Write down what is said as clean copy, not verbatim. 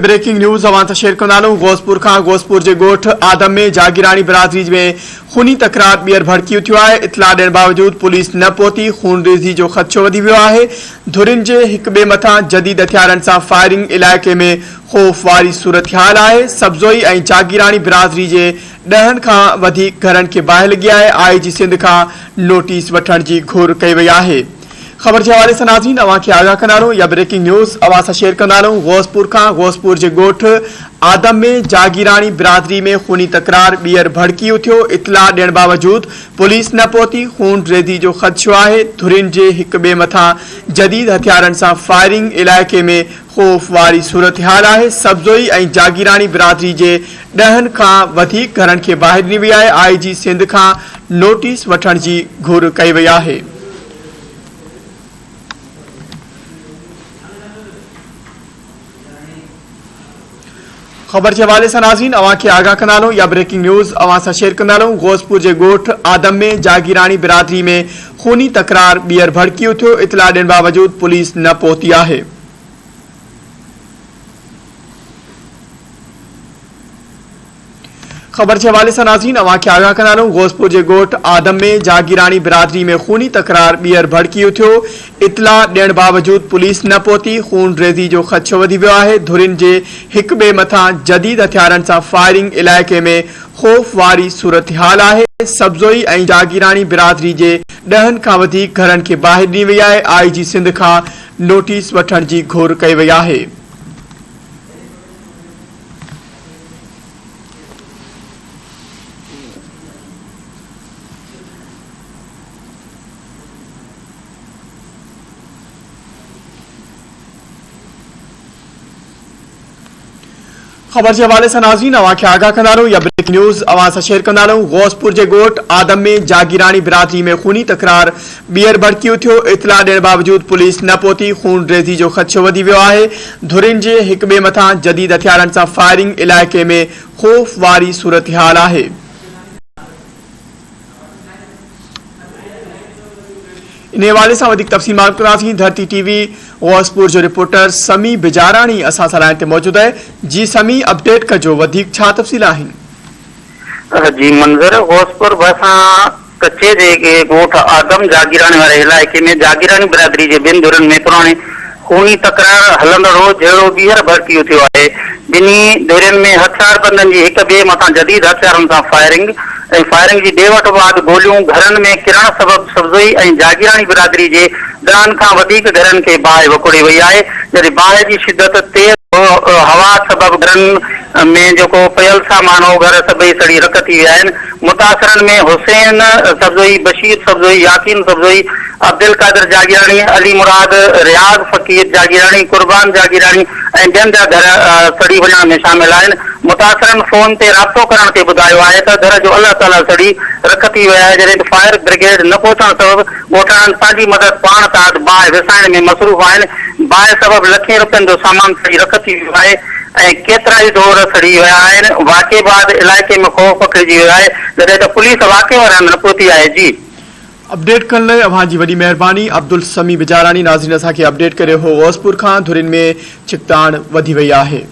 Breaking news अवां share कंदालूं। Gospur खां गोसपुर जे ॻोठ आदम में जागीरानी बिरादरी में खूनी तकरार ॿीहर भड़की थियो आहे। इतला ॾियण बावजूद पुलिस न पहुती खून रेज़ी जो ख़दशो वधी वियो आहे। धुरिन जे हिक ॿिए मथां जदीद हथियारनि सां फायरिंग इलाइक़े में ख़ौफ़ वारी सूरत-हाल आहे। सब्ज़ोई ऐं जागीरानी बिरादरी जे 10 खां वधीक घरनि खे बाहि लॻी आहे। IG सिंध खां नोटिस वठण जी घुर कई वई आहे। खबर के हवाले से नाज़रीन अवां खे आगाह कंदालूं या ब्रेकिंग न्यूज़ अवां सां शेयर कंदालूं। गोसपुर खां गोसपुर जे ॻोठ आदम में जागीरानी बिरादरी में खूनी तकरार ॿीहर भड़की थियो। इतला ॾियण बावजूद पुलिस न पहुती खून रेज़ी जो ख़दशो आहे। धुरिन जे हिक ॿिए मथां जदीद हथियारनि सां फायरिंग इलाइक़े में ख़ौफ़ वारी सूरत-हाल आहे। सब्ज़ोई ऐं जागीरानी बिरादरी जे 10 खां वधीक घरनि खे बाहि ॾिनी वई आहे। IG सिंध खां नोटिस वठण जी घुर कई वई आहे। खबर के हवाले से नाज़रीन अवां खे आगाह कंदालूं या ब्रेकिंग न्यूज़ अवां सां शेयर कंदालूं। गोसपुर जे ॻोठ आदम में जागीरानी बिरादरी में खूनी तकरार ॿीहर भड़की थियो। इतला ॾियण बावजूद पुलिस न पहुती आहे। खबर के हवाले से नाज़रीन अवां खे आगाह कंदालूं। गोसपुर जे ॻोठ आदम में जागीरानी बिरादरी में खूनी तकरार ॿीहर भड़की थियो। इतला ॾियण बावजूद पुलिस न पहुती खून रेज़ी जो ख़दशो वधी वियो आहे। धुरिन जे हिक ॿिए मथां जदीद हथियारनि सां फायरिंग इलाइक़े में ख़ौफ़ वारी सूरत-हाल आहे। सब्ज़ोई ऐं जागीरानी बिरादरी जे 10 खां वधीक घरनि खे बाहि ॾिनी वई आहे। IG सिंध खां नोटिस वठण जी घुर कई वई आहे। खबर के हवाले से नाज़रीन अवां खे आगाह कंदालूं या ब्रेकिंग न्यूज़ अवां सां शेयर कंदालूं। गोसपुर जे ॻोठ आदम में जागीरानी बिरादरी में खूनी तकरार ॿीहर भड़की थियो। इतला ॾियण बावजूद पुलिस न पहुती खून रेज़ी जो ख़दशो वधी वियो आहे। धुरिन जे हिक ॿिए मथां जदीद हथियारनि सां फायरिंग इलाइक़े में ख़ौफ़ वारी सूरत-हाल आहे। इन हवाले से वधिक तफ़सील मालूम कंदासीं। धरती TV गोसपुर जो रिपोर्टर समी बिजारानी असां सां लाइन ते मौजूद है। जी समी, अपडेट कजो, वधिक छा तफ़सील आहिनि? जी मंजर, गोसपुर भसा कच्चे जे ॻोठ आदम जागीरानी वाले इलाइक़े में जागीरानी बिरादरी जे ॿिनि धुरनि में पुराणे खूनी तकरार हलंदड़ो जहिड़ो ॿीहर भड़की थियो आहे। ॿिन्ही धुरनि में हथियारबंदनि जी हिक ॿिए मथां जदीद हथियारनि सां फायरिंग जी ॾे वठ बाद गोलियूं घरनि में किरण सबब सब्ज़ोई ऐं जागीरानी बिरादरी जे 10 खां वधीक घरनि खे बाहि वकोड़ी वई आहे। जॾहिं बाहि जी शिदत तेज़ हवा सबब घरनि में जेको पयल सामान हो घर सभई सड़ी रख थी विया आहिनि। मुतासिरनि में हुसैन सब्ज़ोई, बशीर सब्ज़ोई, यासीन सब्ज़ोई, अब्दुल कादिर जागीरानी, अली मुराद, रियाज़ फ़कीर जागीरानी, कुर्बान जागीरानी ऐं ॿियनि जा घर सड़ी वञण में शामिल आहिनि। मुतासिरनि फ़ोन ते राब्तो करण ते ॿुधायो आहे त घर जो अलाह ताला सड़ी रख थी विया आहे। जॾहिं फायर ब्रिगेड न पहुचण सबब ॻोठाणनि पंहिंजी मदद पाण ताद बाहि विसाइण में मसरूफ़ आहिनि। बाहि सबब लखें रुपयनि जो सामान सड़ी रख थी वियो आहे ऐं केतिरा ई डोर सड़ी विया आहिनि। वाक़े बाद इलाइक़े में ख़ौफ़ पखिड़िजी वियो आहे जॾहिं त पुलिस वाक़े वारनि न पहुती आहे। जी अपडेट करण लाइ अवां जी वॾी महिरबानी। अब्दुल समी बिजारानी नाज़रीन असांखे अपडेट करे हो। गोसपुर खां धुरिन में चिकताण वधी वई आहे।